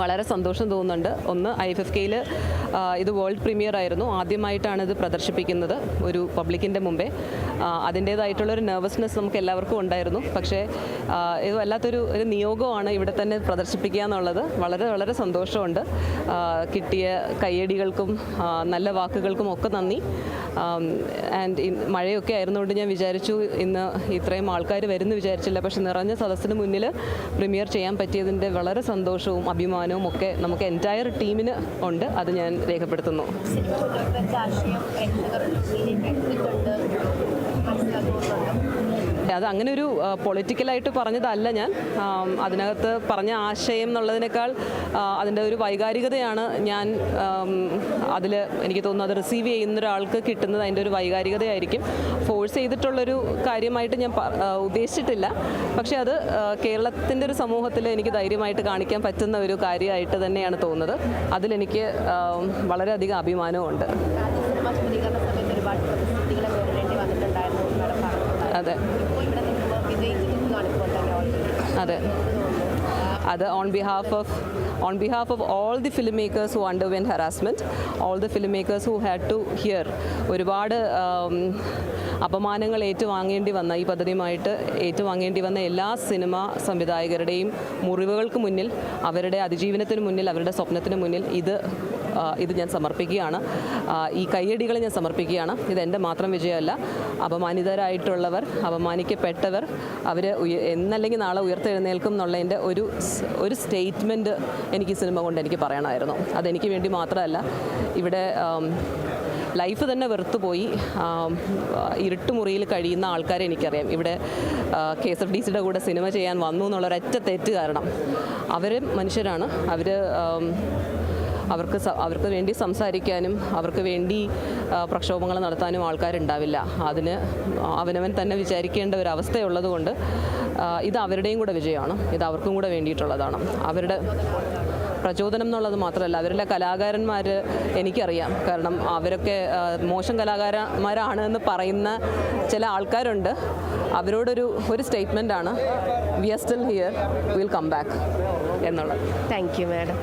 വളരെ സന്തോഷം തോന്നുന്നുണ്ട്. ഒന്ന് IFFK-യിൽ ഇത് വേൾഡ് പ്രീമിയർ ആയിരുന്നു. ആദ്യമായിട്ടാണ് ഇത് പ്രദർശിപ്പിക്കുന്നത് ഒരു പബ്ലിക്കിൻ്റെ മുമ്പേ. അതിൻ്റേതായിട്ടുള്ളൊരു നെർവസ്നെസ് നമുക്ക് എല്ലാവർക്കും ഉണ്ടായിരുന്നു. പക്ഷേ ഇത് വല്ലാത്തൊരു നിയോഗമാണ് ഇവിടെ തന്നെ പ്രദർശിപ്പിക്കുക എന്നുള്ളത്. വളരെ വളരെ സന്തോഷമുണ്ട്. കിട്ടിയ കയ്യടികൾക്കും നല്ല വാക്കുകൾക്കും ഒക്കെ നന്ദി. ആൻഡ് മഴയൊക്കെ ആയിരുന്നുകൊണ്ട് ഞാൻ വിചാരിച്ചു ഇന്ന് ഇത്രയും ആൾക്കാർ വരുമെന്ന് വിചാരിച്ചില്ല. പക്ഷെ നിറഞ്ഞ സദസ്സിന് മുന്നിൽ പ്രീമിയർ ചെയ്യാൻ പറ്റിയതിൻ്റെ വളരെ സന്തോഷവും അഭിമാനവും ഒക്കെ നമുക്ക് എൻറ്റയർ ടീമിന് ഉണ്ട്. അത് ഞാൻ രേഖപ്പെടുത്തുന്നു. അത് അങ്ങനെ ഒരു പൊളിറ്റിക്കലായിട്ട് പറഞ്ഞതല്ല ഞാൻ. അതിനകത്ത് പറഞ്ഞ ആശയം എന്നുള്ളതിനേക്കാൾ അതിൻ്റെ ഒരു വൈകാരികതയാണ് ഞാൻ അതിൽ എനിക്ക് തോന്നുന്നു. അത് റിസീവ് ചെയ്യുന്ന ഒരാൾക്ക് കിട്ടുന്നത് അതിൻ്റെ ഒരു വൈകാരികതയായിരിക്കും. ഫോഴ്സ് ചെയ്തിട്ടുള്ളൊരു കാര്യമായിട്ട് ഞാൻ ഉദ്ദേശിച്ചിട്ടില്ല. പക്ഷേ അത് കേരളത്തിൻ്റെ ഒരു സമൂഹത്തിൽ എനിക്ക് ധൈര്യമായിട്ട് കാണിക്കാൻ പറ്റുന്ന ഒരു കാര്യമായിട്ട് തന്നെയാണ് തോന്നുന്നത്. അതിലെനിക്ക് വളരെയധികം അഭിമാനവുമുണ്ട്. അതെ അതെ അത് on behalf of all the filmmakers who underwent harassment, all the filmmakers who had to hear ഒരുപാട് അപമാനങ്ങൾ ഏറ്റുവാങ്ങേണ്ടി വന്ന ഈ പദ്ധതിയുമായിട്ട് ഏറ്റുവാങ്ങേണ്ടി വന്ന എല്ലാ സിനിമാ സംവിധായകരുടെയും മുറിവുകൾക്ക് മുന്നിൽ, അവരുടെ അതിജീവനത്തിന് മുന്നിൽ, അവരുടെ സ്വപ്നത്തിന് മുന്നിൽ ഇത് ഞാൻ സമർപ്പിക്കുകയാണ്. ഈ കയ്യടികൾ ഞാൻ സമർപ്പിക്കുകയാണ്. ഇതെൻ്റെ മാത്രം വിജയമല്ല. അപമാനിതരായിട്ടുള്ളവർ, അപമാനിക്കപ്പെട്ടവർ, അവർ എന്നല്ലെങ്കിൽ നാളെ ഉയർത്തെഴുന്നേൽക്കും എന്നുള്ളതിൻ്റെ ഒരു സ്റ്റേറ്റ്മെൻറ്റ് എനിക്ക് സിനിമ കൊണ്ട് എനിക്ക് പറയണമായിരുന്നു. അതെനിക്ക് വേണ്ടി മാത്രമല്ല, ഇവിടെ ലൈഫ് തന്നെ വെറുത്തുപോയി ഇരുട്ടുമുറിയിൽ കഴിയുന്ന ആൾക്കാരെ എനിക്കറിയാം. ഇവിടെ KSFDCയുടെ കൂടെ സിനിമ ചെയ്യാൻ വന്നു എന്നുള്ളൊരൊറ്റ തെറ്റ് കാരണം അവരും മനുഷ്യരാണ്. അവർക്ക് വേണ്ടി സംസാരിക്കാനും അവർക്ക് വേണ്ടി പ്രക്ഷോഭങ്ങൾ നടത്താനും ആൾക്കാരുണ്ടാവില്ല. അതിന് അവനവൻ തന്നെ വിചാരിക്കേണ്ട ഒരു അവസ്ഥയുള്ളത് കൊണ്ട് ഇത് അവരുടെയും കൂടെ വിജയമാണ്. ഇത് അവർക്കും കൂടെ വേണ്ടിയിട്ടുള്ളതാണ്. അവരുടെ പ്രചോദനം എന്നുള്ളത് മാത്രമല്ല, അവരിലെ കലാകാരന്മാർ എനിക്കറിയാം. കാരണം അവരൊക്കെ മോശം കലാകാരന്മാരാണ് എന്ന് പറയുന്ന ചില ആൾക്കാരുണ്ട്. അവരോടൊരു സ്റ്റേറ്റ്മെൻറ്റാണ്, we are still here, will come back എന്നുള്ളത്. Thank you madam.